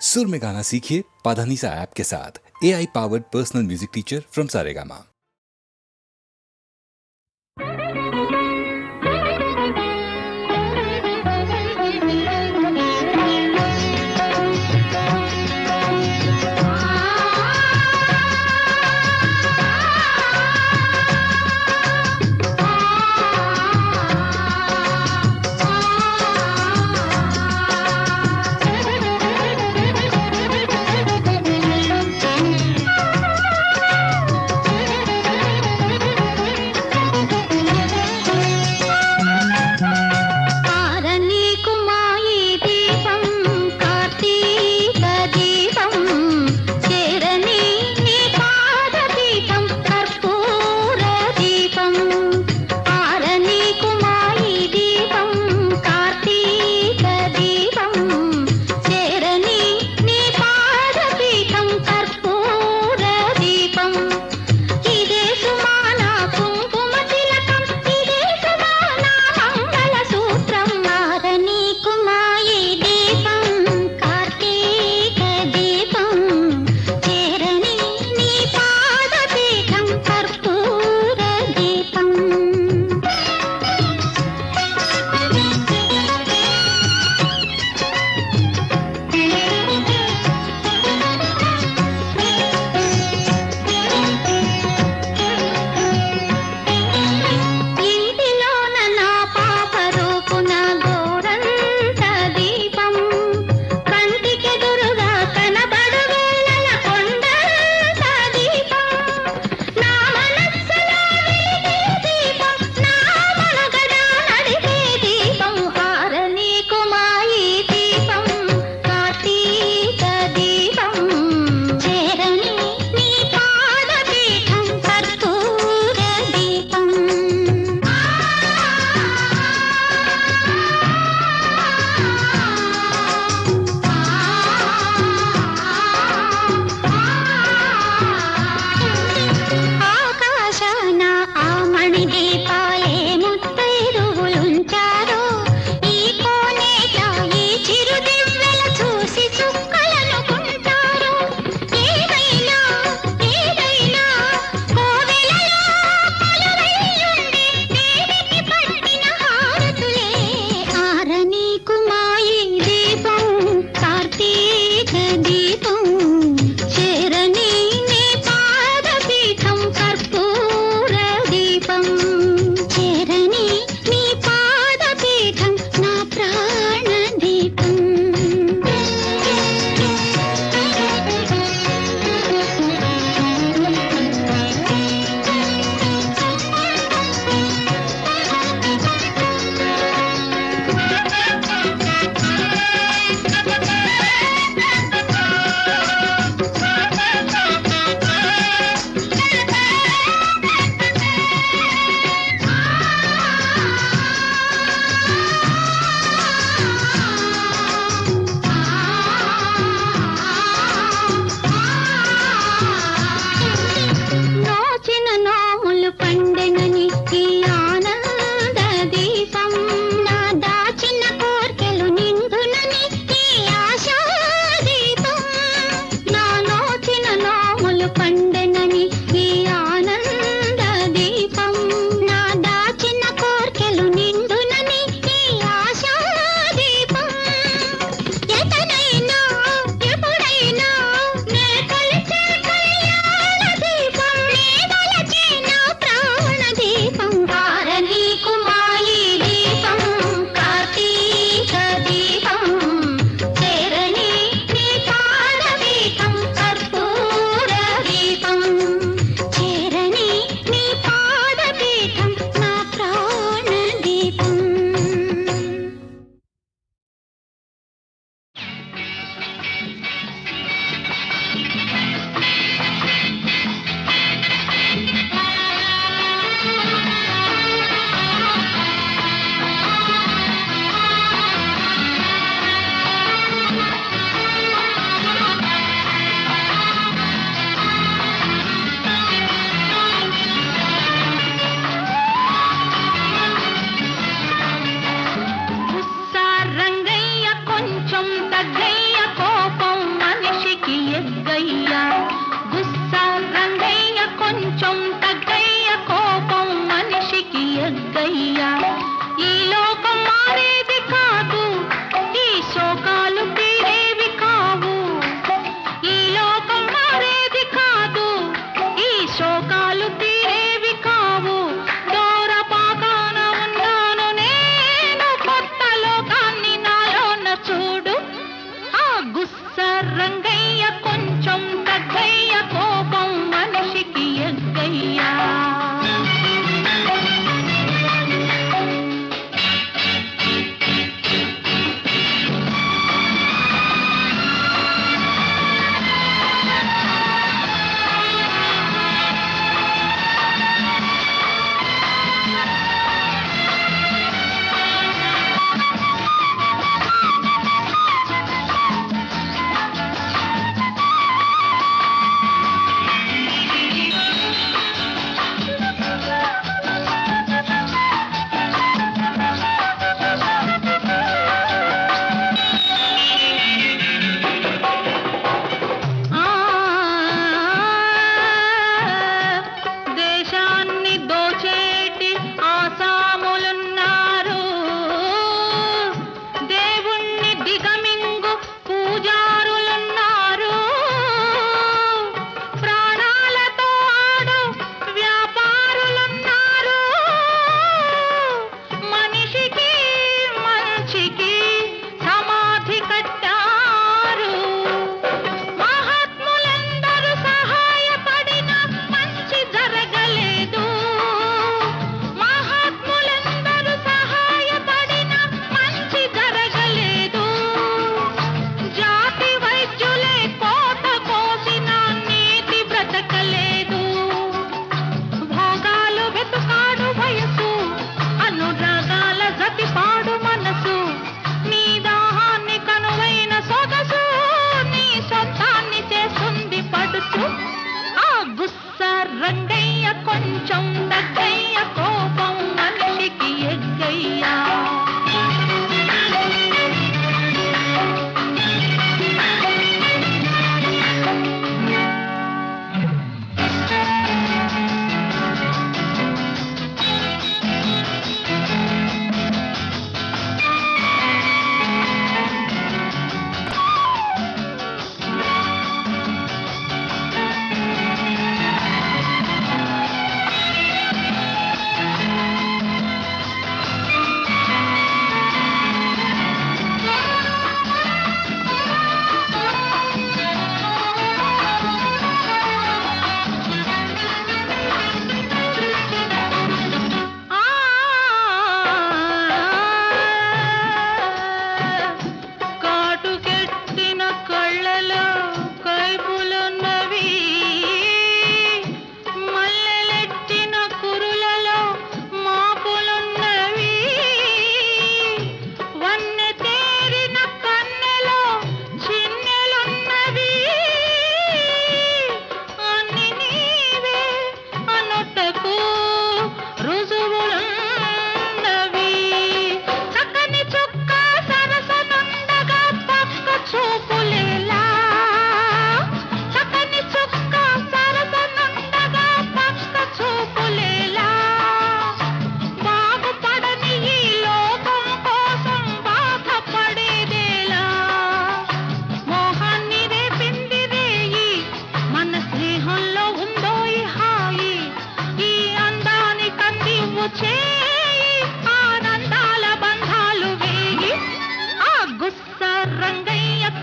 सुर में गाना सीखिए पाधानीसा ऐप के साथ। AI powered personal music teacher from Saregama. గుస్స రంగయ్య కొంచెం తగ్గయ్య కోపం మనిషికి ఎగ్గయ్యా కొంచెం దగ్గయ్య కోపం మనిషికి ఎగ్గయ్యా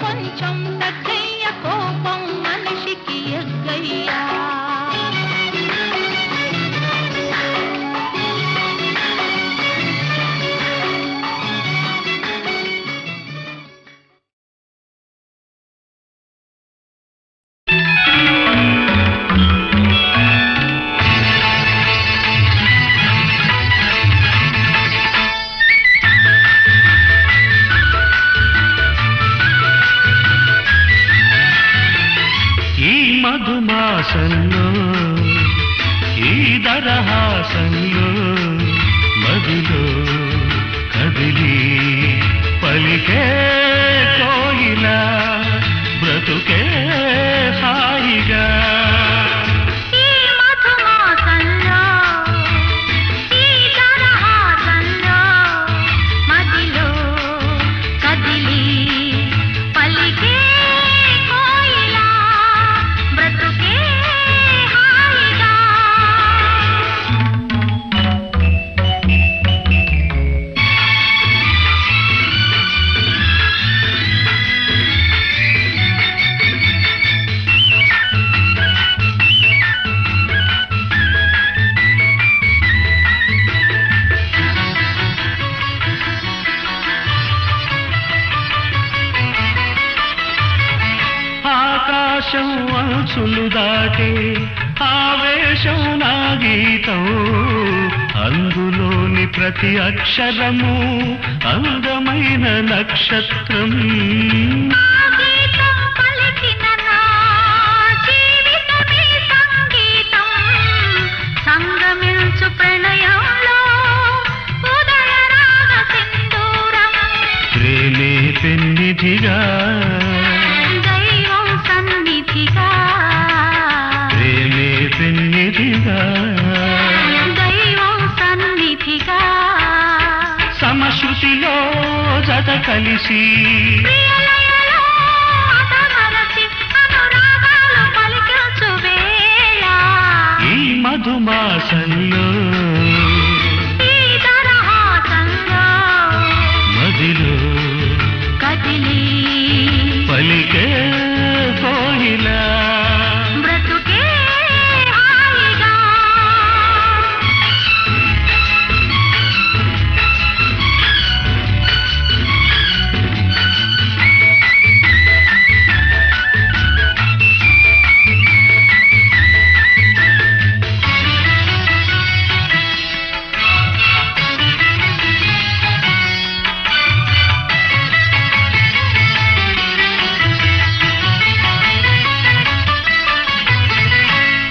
కొంచెం దగ్గయ్య కోపం మనిషికి ఎగ్గయ్యా మధుమాసంలో ఈ దరహాసంలో మదిలో కదిలి పలికే కోయిలా బ్రతుకే హాయిగా ఆకాశం అంచులు దాటే ఆవేశం నా గీతం అందులోని ప్రతి అక్షరము అందమైన నక్షత్రం ప్రేమే పెన్నిధిగా దైవం సన్నిధిగా ప్రేమే పెన్నిధిగా దైవం సన్నిధిగా సమశృతిలో జత కలిసి ప్రియలయలో అతమరచి అనురాగాలు పలికించు వేళ ఈ మధుమాసంలో ఈ దరహాసంలో మదిలో కదిలి పలికే కోయిలా బ్రతుకే హాయిగా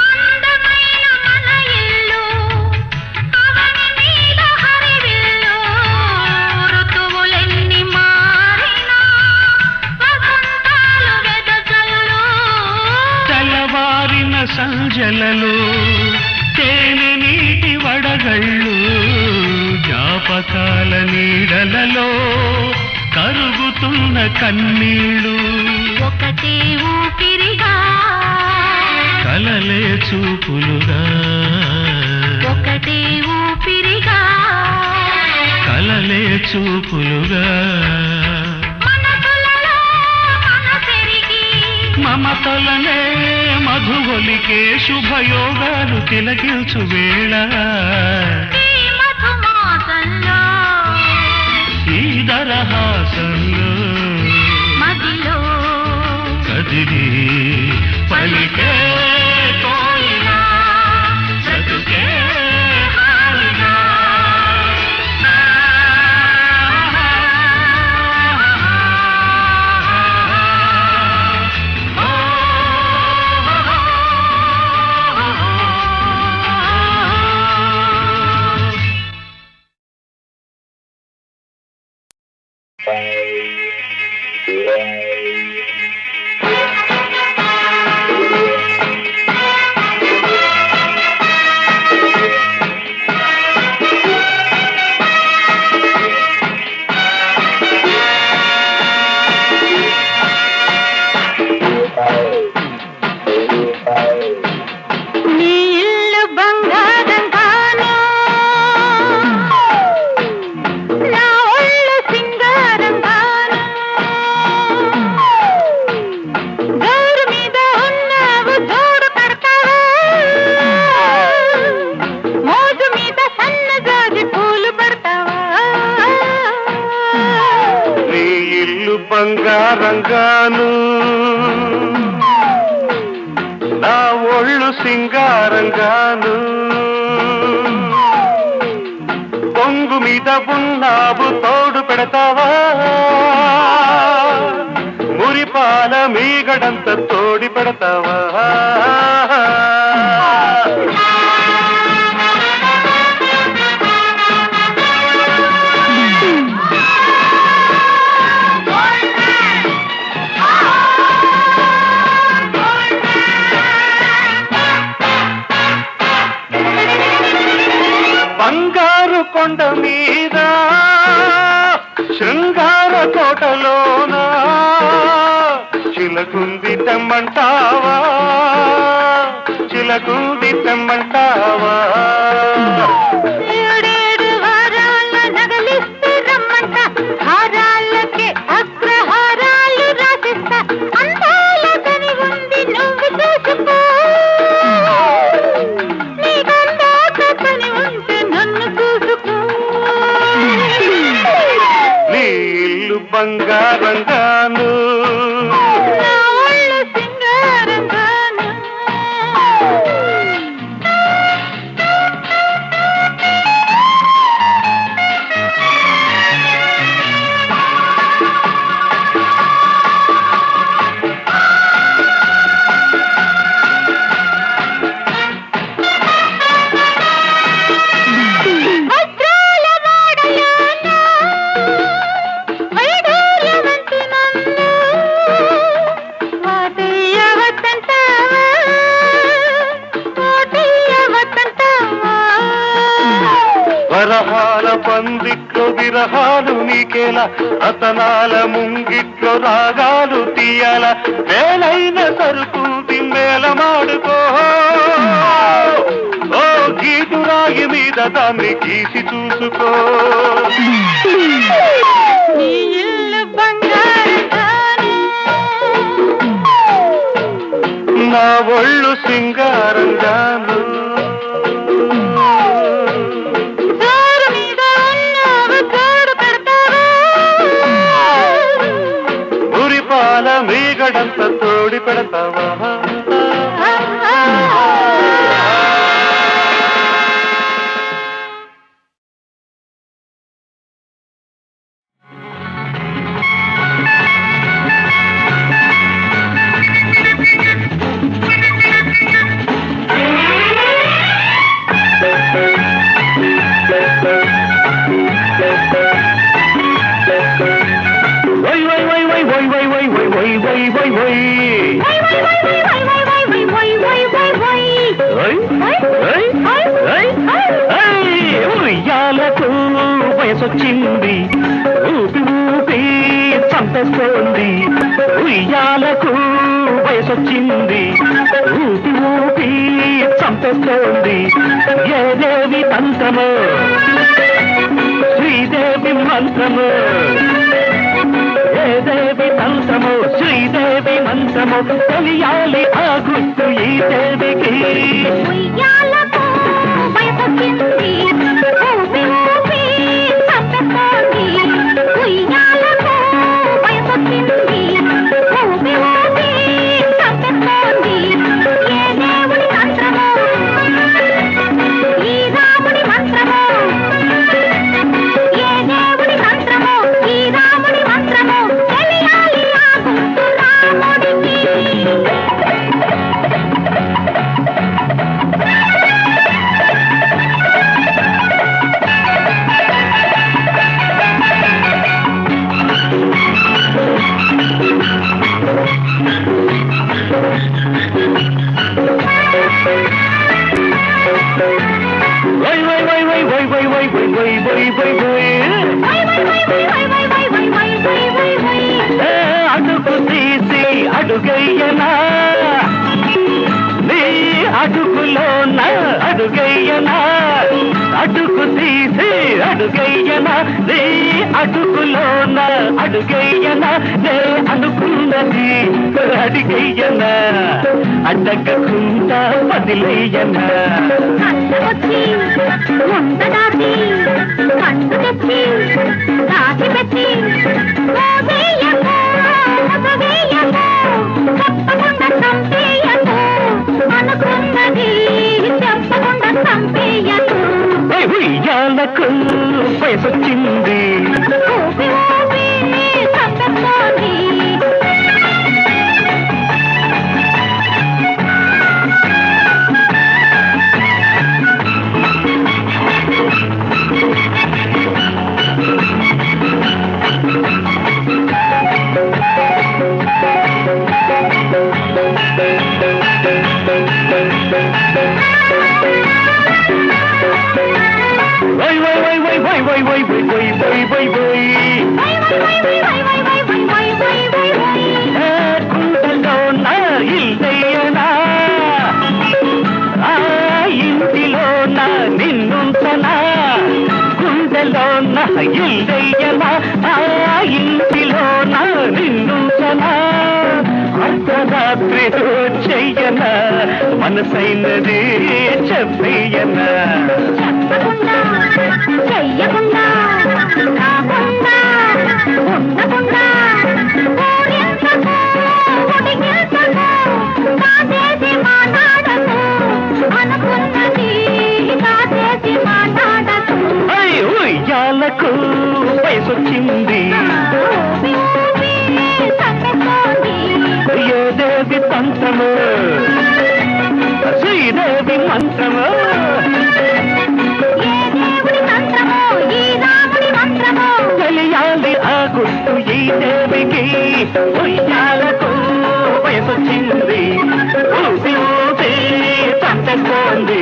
అందమైన మన ఇల్లు అవని మీద హరివిల్లు ఋతువులెన్ని మారినా వసంతాలు వెదజల్లు తెల్లవారిన సంజలలో తేనె నీటి వడగళ్ళు జ్ఞాపకాల నీడలలో కరుగుతున్న కన్నీళ్ళు ఒకటే ఊపిరిగా కలలే చూపులుగా ఒకటే ఊపిరిగా కలలే చూపులుగా మనసులలో మనసెరిగి మమతలనే మధువలికే శుభయోగాలు తిలకించు వేళ ఈ మధుమాసంలో ఈ దరహాసంలో మదిలో కదిలి పలికే కోయిలా బ్రతుకే హాయిగా. నీ ఇల్లు బంగారం కాను నా ఒళ్ళు సింగారం కాను గోరు మీద ఉన్నావు జోడు కడతావా మోజు మీద సన్నజాజి పూలు పడతావా నీ ఇల్లు బంగారంగాను నా ఒళ్ళు సింగారంగాను పొంగు మీద ఉన్నావు తోడు పెడతావా మురిపాల మీగడంత తోడి పెడతావా బంగారు కొండ మీద శృంగార తోటలోన చిలకుంది తెమ్మంటావా చిలకుంది తెమ్మంటావా ఏడేడు వారాల నగలిస్తే రమ్మంట హారాలకే అగ్రహారాలు రాసిస్తా అందాల కని ఉంది నువ్వు చూసుకో నీకందాక పని ఉంటే నన్ను చూసుకో నీ ఇల్లు బంగారంగాను నా ఒళ్ళు సింగారం సలహాలు నీకేలా అతనాల ముంగిట్లో రాగాలు తీయాల మేలైన సరుకు మేల మాడుకో ఓ గీటు రాగి మీద దాన్ని గీసి చూసుకో నీ ఇల్లు బంగారం నా ఒళ్ళు సింగారంగాను జోరు మీద ఉన్నావు జోడు పెడతావా మురిపాల మీగడంత తోడి పెడతావా ఉయ్యాలకు వయసొచ్చింది ఊపి ఊపి చంపేస్తోంది ఉయ్యాలకు వయసొచ్చింది ఊపి ఊపి చంపేస్తోంది ఏ దేవి తంత్రమో శ్రీదేవి మంత్రము ఏ దేవి తంత్రమో శ్రీదేవి మంత్రము తెలియాలి ఆ గుర్తు ఈ దేవికి ఉయ్యాలకు వయసొచ్చింది ఊపి ఊపి చంపేస్తోంది ఉయ్యాలకు వయసొచ్చింది ఊపి ఊపి చంపేస్తోంది ఏ దేవుడి మంత్రమో ఈ రాముడి మంత్రమో ఏ దేవుడి మంత్రమో ఈ రాముడి మంత్రమో తెలియాలి ఆ గుర్తు రాముడికి వై వై వై వై వై వై వై వై వై వై వై వై అడుగు తీసి అడుగయ్యనా నీ అడుగులోన అడుగయ్యనా అడుగు తీసి అడుగయ్యనా నీ అడుగులోన అడుగయ్యనా నే అనుకున్నది అడిగయ్యనా అడ్డగకుండా వదిలేయనా వచ్చి ఉండదాచి కంటు తెచ్చి దాచి పెట్టి మోసేయకు మోసవేయకు తప్పకుండా చంపేయకు అనుకున్నది చెప్పకుండా చంపేయకు ఉయ్యాలకు వయసొచ్చింది ఊపి ఊపి చంపేస్తోంది వై వై వై వై వై వై వై వై వై వై వై కుండలోన ఇల్లయ్యనా ఆ ఇంటిలోన నిన్నుంచనా గుండెలోన ఇల్లయ్యనా ఆ ఇంటిలోన నిన్నుంచనా అర్ధరాత్రి చెయ్యనా మనసైనది చెప్పయ్యనా చెప్పకుండా చెయ్యకుండా కాకుండా ఉండకుండా ఊరించకు ఉడికించకు కాదేసి మాట్లాడకు అనుకున్నది కాదేసి మాట్లాడకు ఉయ్యాలకు వయసొచ్చింది ఊపి ఊపి చంపేస్తోంది ఏ దేవి తంత్రము శ్రీదేవి మంత్రము ఏ దేవుడి మంత్రమో ఈ రాముడి మంత్రమో తెలియాలి ఆ గుర్తు ఈ దేవికి ఉయ్యాలకు వయసొచ్చింది ఊపి ఊపి చంపేస్తోంది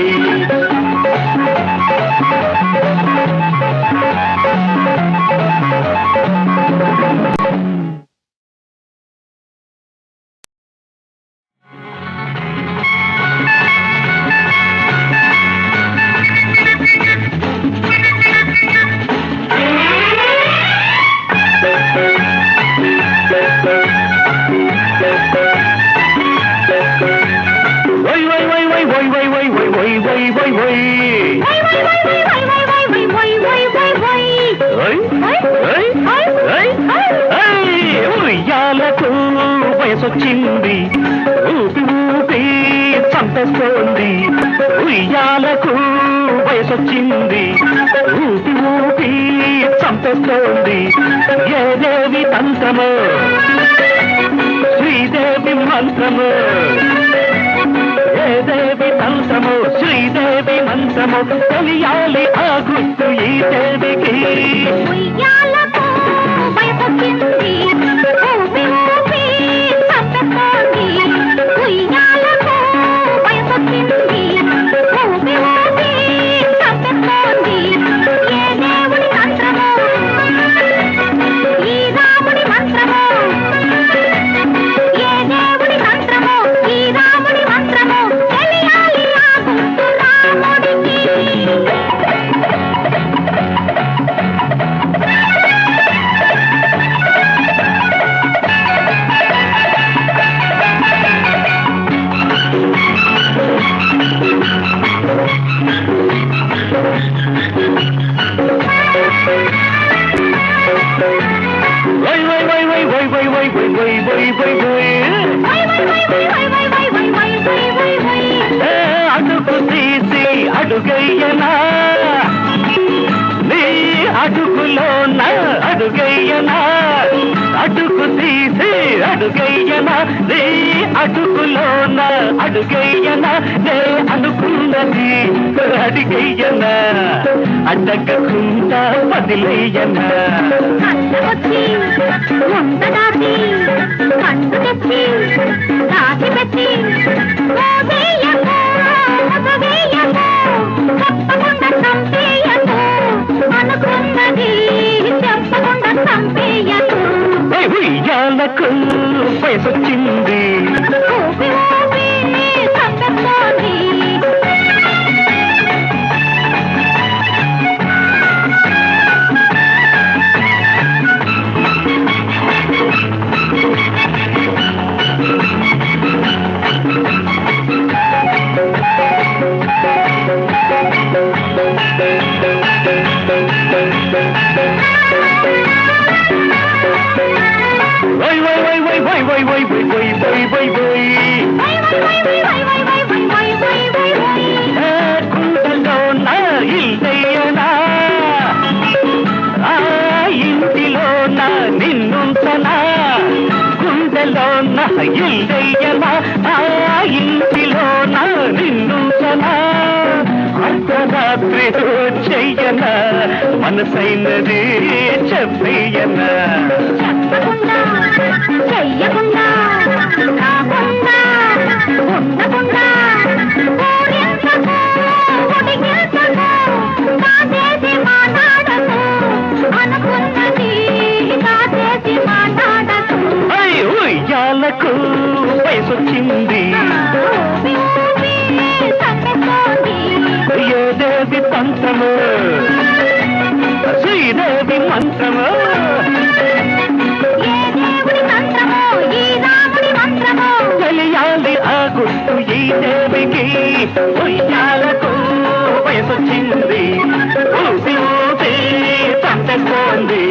వయసొచ్చింది ఊపి ఊపి చంపేస్తోంది ఉయ్యాలకు వయసొచ్చింది ఊపి ఊపి చంపేస్తోంది ఏదేవి తంత్రము శ్రీదేవి మంత్రము ఏదేవి తంత్రము శ్రీదేవి మంత్రము తెలియాలి ఆ గుర్తు ఈ దేవికి ఉయ్యాలకు వయసొచ్చింది ఊపి ఊపి చంపేస్తోంది ఉయ్యాలకు వయసొచ్చింది ఊపి ఊపి చంపేస్తోంది ఏ దేవుడి మంత్రమో ఈ రాముడి మంత్రమో ఏ దేవుడి మంత్రమో ఈ రాముడి మంత్రమో తెలియాలి ఆ గుర్తు రాముడికి వై వై వై వై వై వై వై వై వై వై వై వై ఏ అడుగు తీసి అడుగయ్యనా నీ అడుగులోన అడుగయ్యనా అడుగు తీసి అడుగయ్యనా నీ అడుగులోన అడుగయ్యనా నే అనుకున్నది అడిగయ్యనా అడ్డగకుండా వదిలేయనా వచ్చి ముంద దాటి కండు తెచ్చి దాచి పెట్టి ఓవేయకు ఓవేయకు చెప్పకుండా చంపేయకు అనుకున్నది చెప్పకుండా చంపేయకు ఉయ్యాలకు వయసొచ్చింది ఊపి ఊపి చంపేస్తోంది వై వై వై వై వై వై వై వై వై వై వై వై కుండలోన ఇల్లయ్యనా ఆ ఇంటిలోన నిన్నుంచనా గుండెలోన ఇల్లయ్యనా ఆ ఇంటిలోన నిన్నుంచనా అర్ధరాత్రి చెయ్యనా మనసైనది చెప్పయ్యనా చెప్పకుండా చెయ్యకుండా కాకుండా ఉండకుండా ఊరించకు ఉడిగించకు కాచేసి మాట్లాడకు అనుకున్నది కాచేసి మాట్లాడకు ఉయ్యాలకు వయసొచ్చింది ఊపి ఊపి చంపేస్తోంది ఏదేవి తంత్రము శ్రీదేవి మంత్రము ఏ దేవుడి మంత్రమో ఈ రాముడి మంత్రమో తెలియాలి ఆ గుర్తు ఈ దేవికి ఉయ్యాలకు వయసొచ్చింది ఊపి ఊపి చంపేస్తోంది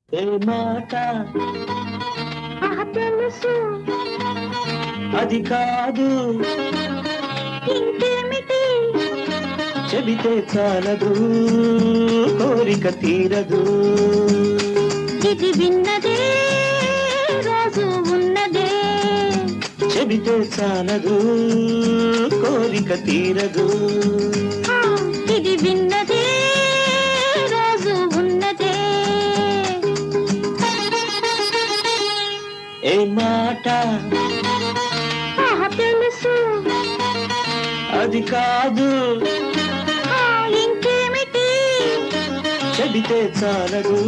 ఏ మాట తెలుసు అది కాదు ఇంకేమిటి చెబితే చాలదు కోరిక తీరదు ఇది విన్నదే రోజు ఉన్నదే చెబితే చాలదు కోరిక తీరదు ఆ, ఇది విన్నదే రోజు ఉన్నదే ఏ మాట తెలుసు అది కాదు ఆ, ఇంకేమిటి చెబితే చాలదు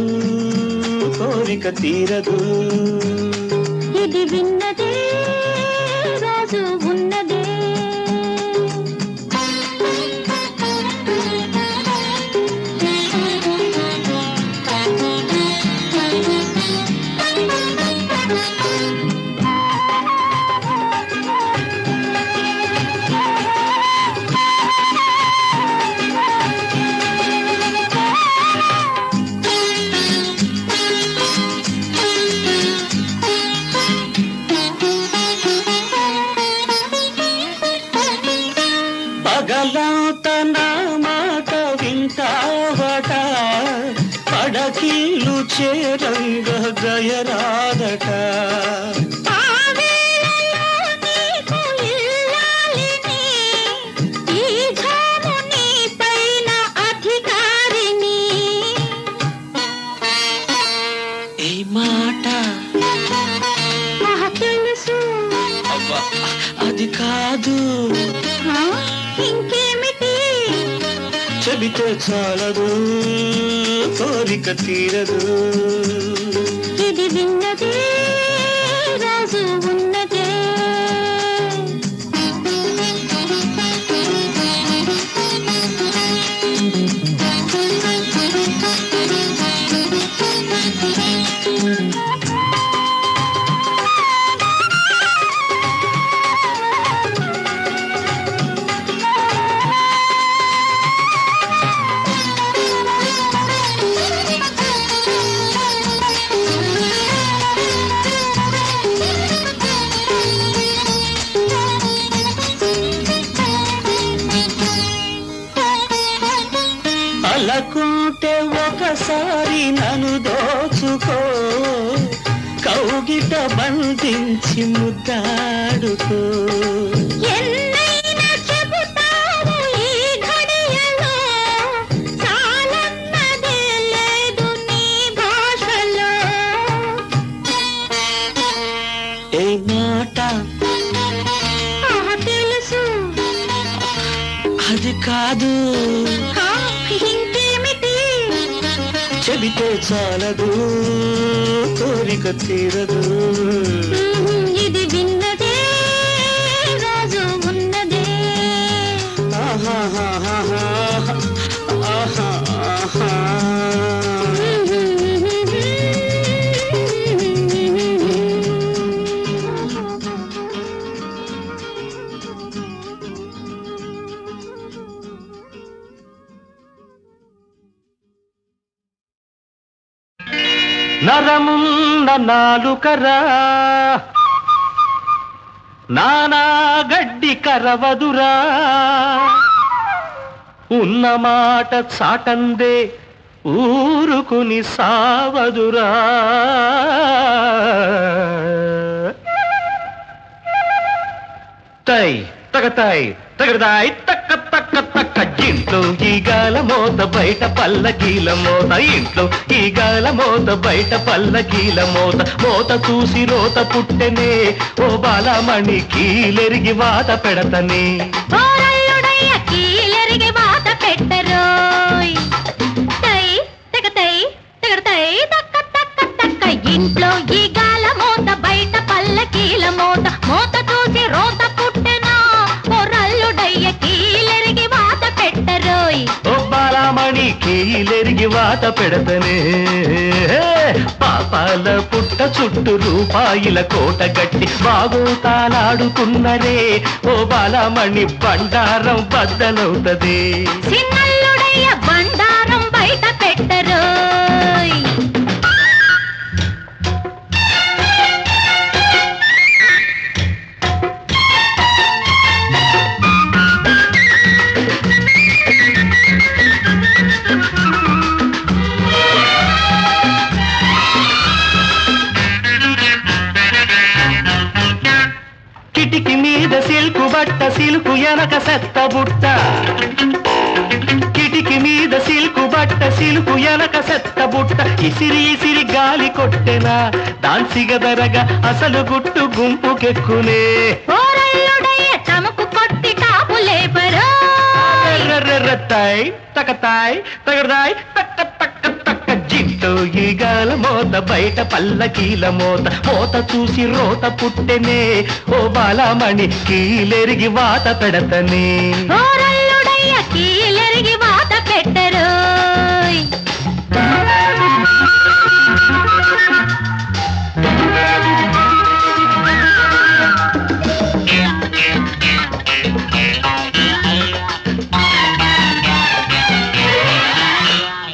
కోరిక తీరదు ఇది విన్నదే రోజు ఉన్నదే తన మాట వింటావట పడకిల్లు చేరంగ దయరాదట ఆ వేళలో నీకు ఇల్లాలిని, ఈ ఘాము నీ పైన అధికారిని. ఈ మాట తెలుసు. అవ్వా అది కాదు, ఆ, ఇంకేమిటి? చెబితే చాలదు కోరిక తీరదు. ఇది విన్నదే రాజు ఉన్నదే. అలకుంటే ఒకసారి నన్ను దోచుకో, కౌగిట బంధించి ముద్దాడుకో. ఎన్నైనా చెబుతావు ఈ ఘడియలో, చాలన్నదే లేదు నీ భాషలో. ఏ మాట తెలుసు. అది కాదు, ఆ, ఇంకేమిటి? చెబితే చాలదు కోరిక తీరదు. ఇది విన్నదే రాజు ఉన్నదే. ఆహాహాహాహా, ఆహాహా. నరమున్న నాలుకరా నానా గడ్డి కరవదురా, ఉన్న మాట చాటందే ఊరుకుని సావదురా. తై తగతాయ్ తగదాయ్ తక్క తక్క తక్క. ఇంట్లో ఈగాల మోత బయట పల్లకీల మోత, ఇంట్లో ఈగాల మోత బయట పల్లకీల మోత. మోత చూసి రోత పుట్టెనే ఓ బాలమణి కీలెరిగి వాత పెడతనే. ఓరల్లుడయ్య కీలెరిగి వాత పెట్టరోయ్. తై తగతై తగడతై తక్క తక్క తక్క. ఇంట్లో ఈగాల మోత బయట పల్లకీల మోత. మోత చూసి రోత పుట్టెనా ఓరల్లుడయ్య కీలెరిగి వాత పెట్టరోయ్. ఓ బాలమణి కీలెరిగి వాత పెడతనే. పాపాల పుట్ట చుట్టూ రూపాయిల కోట గట్టి బాగోతాలాడుతున్నరే ఓ బాలమణి బండారం బద్దలవుతది. చిన్నల్లుడయ్య బండారం బయట పెట్టరోయ్. కిటికి మీద సిల్కు బట్ట సిల్కు ఎనక సెత్త బుట్ట, కిటికి మీద సిల్కు బట్ట సిల్కు ఎనక సెత్త బుట్ట. ఇసిరి ఇసిరి గాలి కొట్టెనా దాన్సిగదరగా అసలు గుట్టు గుంపుకెక్కునే. ఓరల్లుడయ్య తమకు కొట్టి టాపు లేపరోయ్. రతాయ్ తకతాయ్ తగదాయ్ తక్క తక్క తక్క. జింటో ఈగాల మోత బయట పల్లకీల మోత. మోత చూసి రోత పుట్టెనే ఓ బాలమణి కీలెరిగి వాత పెడతనే. ఓరల్లుడయ్య కీలెరిగి వాత పెట్టరోయ్.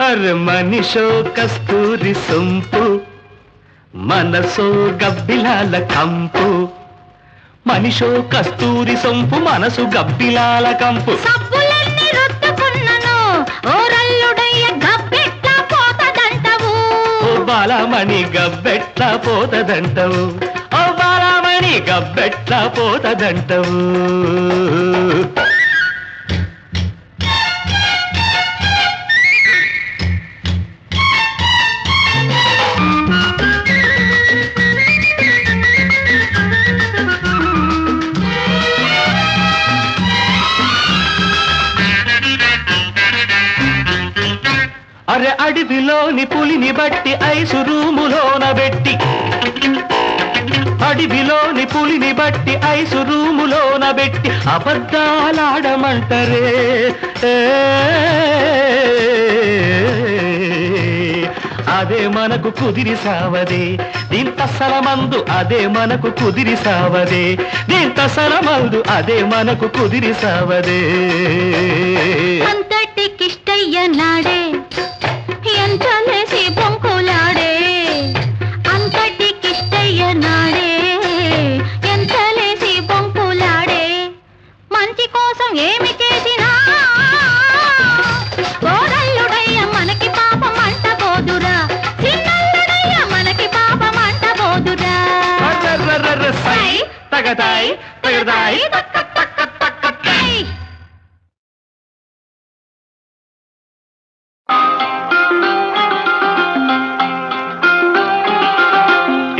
అరే మనిషో కస్తూరి సొంపు, మనసో గబ్బిలాల కంపు. మనిషో కస్తూరి సొంపు, మనసు గబ్బిలాల కంపు. సబ్బులన్నీ బాలమణి గబ్బెట్లా పోతదంటవు, ఓ బాలమణి గబ్బెట్లా పోతదంటవు. అరే అడవిలోని పులిని బట్టి ఐసు రూములోన పెట్టి, అడవిలోని పులిని బట్టి ఐసు రూములోన పెట్టి అబద్ధాలాడమంటరే. అదే మనకు కుదిరి సావదే దీంతసలమందు, అదే మనకు కుదిరి సావదే దీంతసలమందు, అదే మనకు కుదిరి సావదే. అంతటికిష్టయ్య నాడే ఎంతలేసి బొంకులాడే, అంతటికిష్టయ్య నాడే ఎంతలేసి బొంకులాడే. మంచి కోసం ఏమి చేసినా ఓడల్లుడయ్య మనకి పాపం అంటబోదురా, చిన్నల్లుడయ్య మనకి పాపం అంటబోదురా. తగదాయి తగదాయి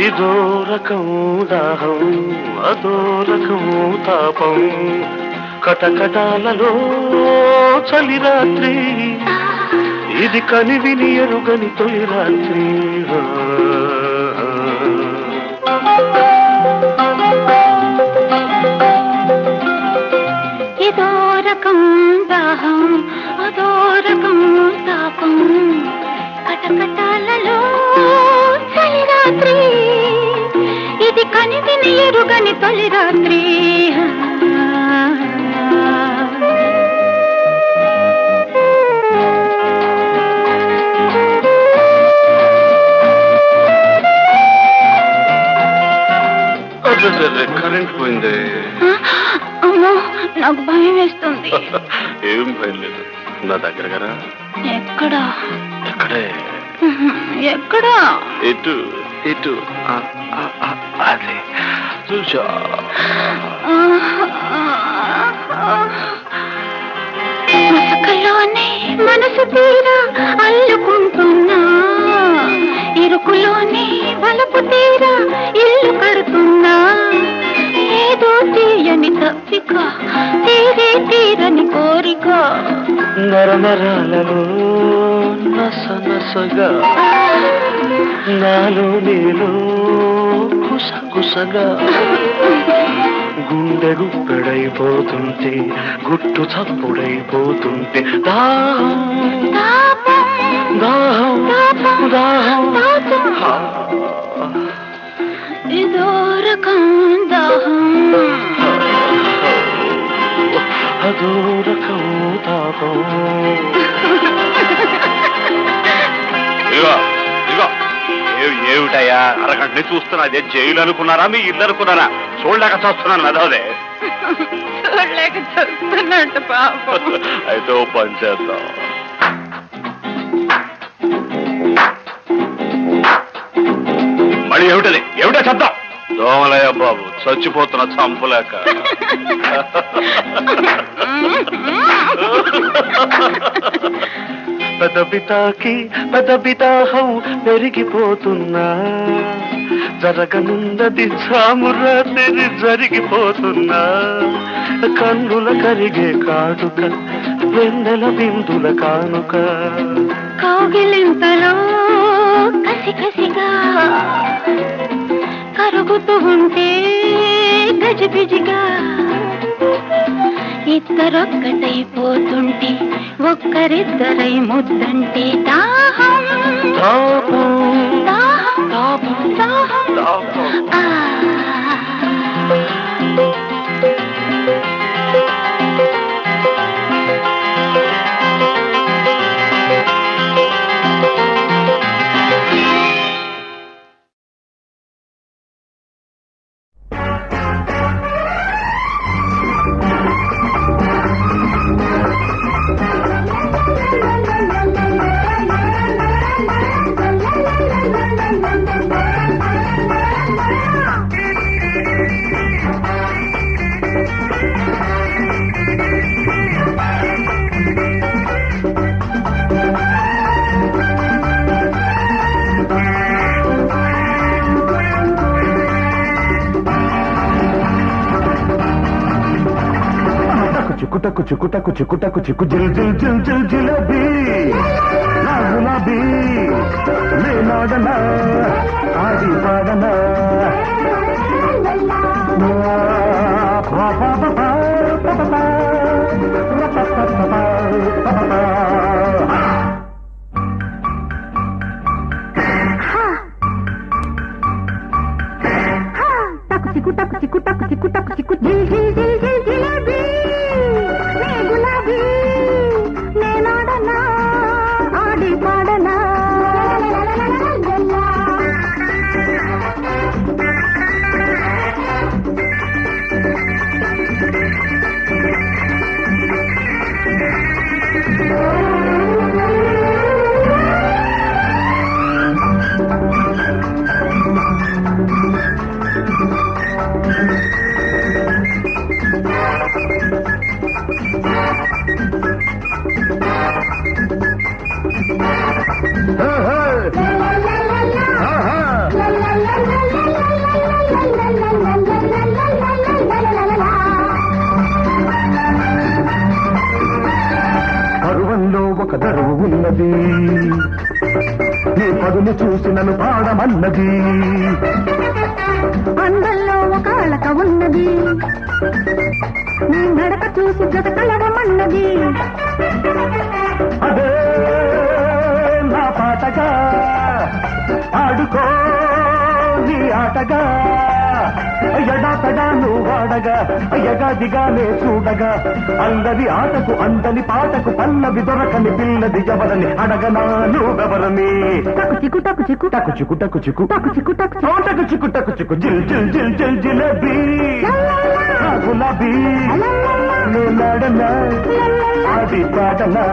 ఇదో రకం దాహం, అదో రకం తాపం, కటకటాలలో చలి రాత్రి, ఇది కనివిని ఎరుగని తొలి రాత్రి. ఇదో రకం దాహం, అదో రకం తాపం, కటకటాలలో చలి రాత్రి, ఇది కనివిని ఎరుగని తొలి రాత్రి. కరెంట్ పోయింది. అమ్మో నాకు భయం వేస్తుంది. ఏం భయం లేదు, నా దగ్గర కదా. ఎక్కడా? ఎక్కడే? ఎక్కడా? ఇటు ఇటు, అదే చూసా. ముసుకలోనే మనసు తీరా అల్లుకుంటున్నా, ఇరుకులోనే వలపు తీరా ఇల్లు కడుతున్నా. ఏదో తీయని తప్పిక, తీరే తీరని కోరిక, నరనరాలలో నస నసగా, నాలో నీలో కుసగుసగా, గుండె గుప్పెడైపోతుంటే, గుట్టు చప్పుడైపోతుంటే, దాహం దాహం దాహం. ఇదో రకం దాహం, అదో రకం తాపం. ఇదిగో ఇదిగో, ఏమిటయ్యా అరగంటని చూస్తున్నా? అదే జైలు అనుకున్నారా, మీ ఇల్లు అనుకున్నారా? చూడలేక చూస్తున్నాను అదోదే. చూడలేక చూస్తున్నట్టు పాపం. అయితే ఓ పని చేద్దాం, మళ్ళీ ఏమిటది? ఏమిటా శబ్దం? దోమలయ్య బాబు, చచ్చిపోతున్న చంపులేక. పెదబితాకి పెదబితాహం పెరిగిపోతున్నా, జరగనున్నది సామురాత్రి జరిగిపోతున్నా. కన్నుల కరిగే కాటుక, వెన్నెల బిందుల కానుక, కౌగిలింతలో కసికసిగా కరుగుతూ ఉంటే గజిబిజిగా, ఇద్దరొక్కటైపోతుంటే ఒక్కరిద్దరై ముద్దంటే దాహం తాపం దాహం తాపం దాహం. తాపం. ఆ చిక్కుటకు చిక్కుటకు చిక్కుటకు చిక్కు జిల్ జిల్ జిల్ జిల్ జిలేబీ నా గులాబీ నేనాడనా ఆడి పాడనా చిక్కు టక్కు చిక్కు టక్కు చిక్కు టక్కు చిక్కు జిల్ జిల్ జిల్ జిల్ జిలేబీ నే గులాబీ నేనాడనా ఆడి పాడనా పరువంలో ఒక దరువు ఉన్నది నీ పదును చూసి నన్ను పాడమన్నది అందంలో ఒక అలక ఉన్నది నీ నడక చూసి జత కలవమన్నది అదే నా పాటగా ఆడుకో నీ ఆటగా ఎడాతగా నువ్వు వాడగా ఎగాదిగానే చూడగా అందరి ఆటకు అందని పాటకు పల్లవి దొరకని పిల్లది ఎవరని అడగనా నువ్వెవరని టకు చిక్కు టకు చిక్కు టకు చిక్కు టకు చిక్కు టకు చిక్కు టకు తోటకు చిక్కు టకు చిక్కు జిల్ జిల్ జిల్ జిల్ జిలేబీ నా గులాబీ నేనాడనా ఆడి పాడనా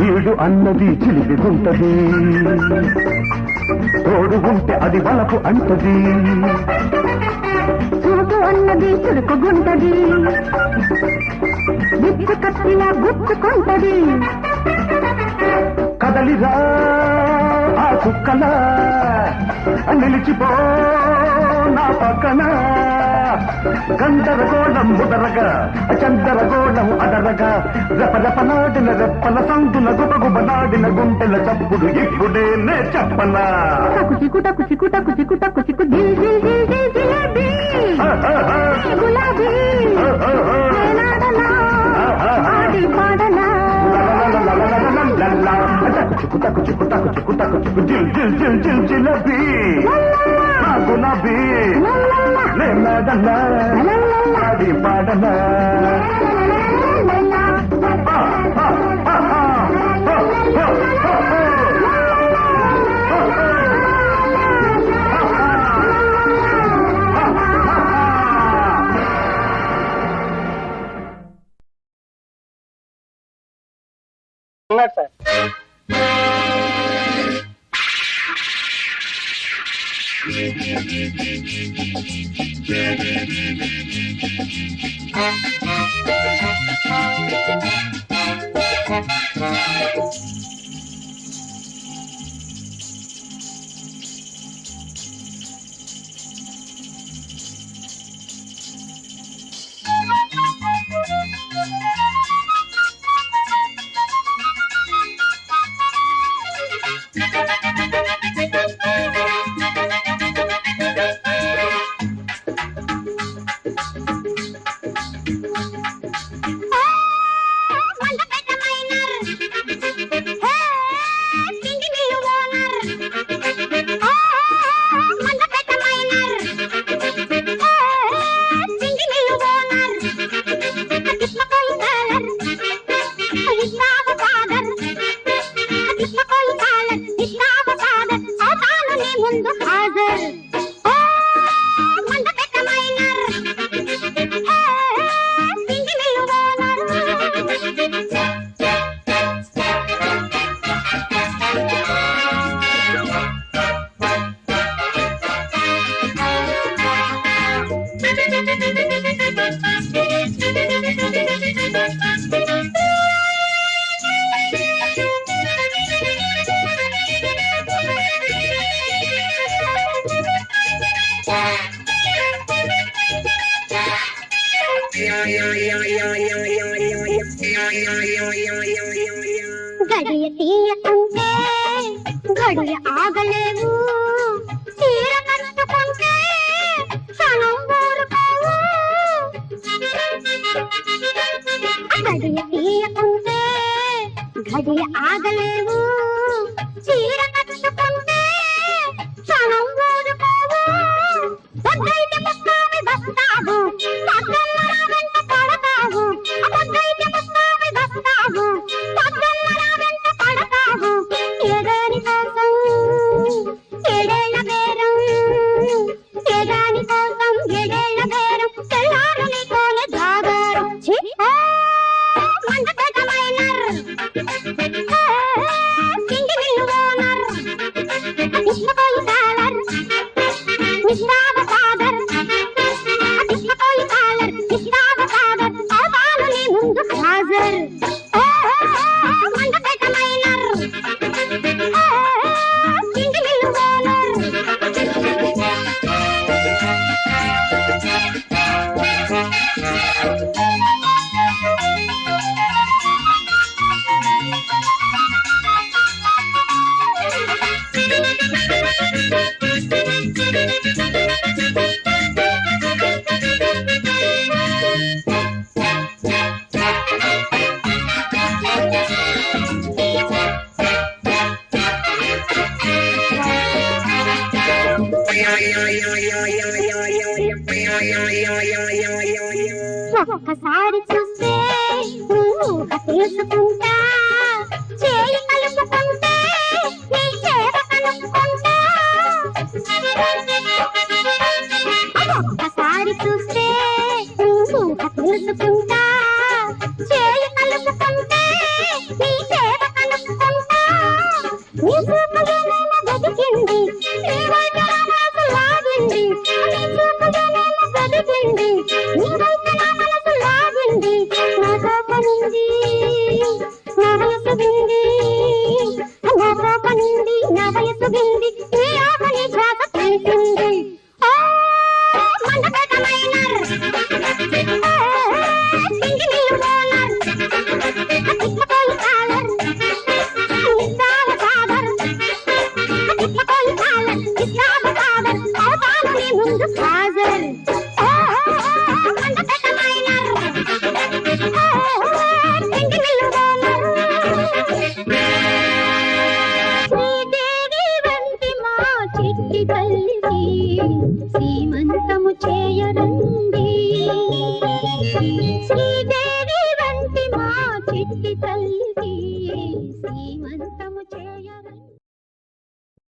ఈడు అన్నది చిలిపిగుంటది తోడు ఉంటే అది వలపు అంటది చూపు అన్నది చురుకుగుంటది విచ్చు కత్తిలా గుచ్చుకుంటది కదలిరా ఆ కుక్కల నిలిచిపో నా పక్కన గందరగోళం ముదరగా చందరగోళం అదరగా రెపరెపనాడిన రెప్పల సందుల గుబగుబనాడిన గుంటెల చప్పుడు ఇప్పుడే నే చెప్పనా టకు చిక్కు టకు చిక్కు టకు చిక్కు టకు చిక్కు జిల్ జిల్ జిల్ జిల్ జిలేబీ నే గులాబీ నేనాడనా ఆడి పాడనా చిక్కు టకు చిక్కు టకు చిక్కు టకు చిక్కు జిల్ జిల్ జిల్ జిల్ జిలేబీ నా గులాబీ నేనాడనా ఆడి పాడనా ఉన్నాడు సార్. గడియ తీయకుంటే గడియ ఆగలేవు, తీర కట్టుకుంటే క్షణం ఊరుకోవు. గడియ తీయకుంటే గడియ ఆగలేవు, తీర కట్టుకుంటే క్షణం ఊరుకోవు. పొద్దైతే ముస్తావి వస్తావు, పొద్దల్ల నా వెంట పడతావు. పొద్దైతే ముస్తావి వస్తావు, పొద్దల్ల నా వెంట పడతావు. ఎగాని కోసం ఏడేళ్ల బేరం, ఎగాని కోసం ఏడేళ్ల బేరం. తెల్లారు నీకోనే జాగారం. మండపేట మైనర్, సింగి మిల్లు ఓనర్, ఇష్టపోయి కాలర్, నిష్ఠావ సాగర్, ఇష్టపోయి కాలర్, నిష్ఠావ సాగర్. అవతాను నీ ముందు హాజర్. మండపేట మైనర్, సింగి మిల్లు ఓనర్. ఒక్కసారి చూస్తే ఊహ తెలుసుకుంటా, చేయి కలుపుకుంటే నీ చేత కలుపుకుంటా. ఒక్కసారి చూస్తే ఊహ తెలుసుకుంటా, చేయి కలుపుకుంటే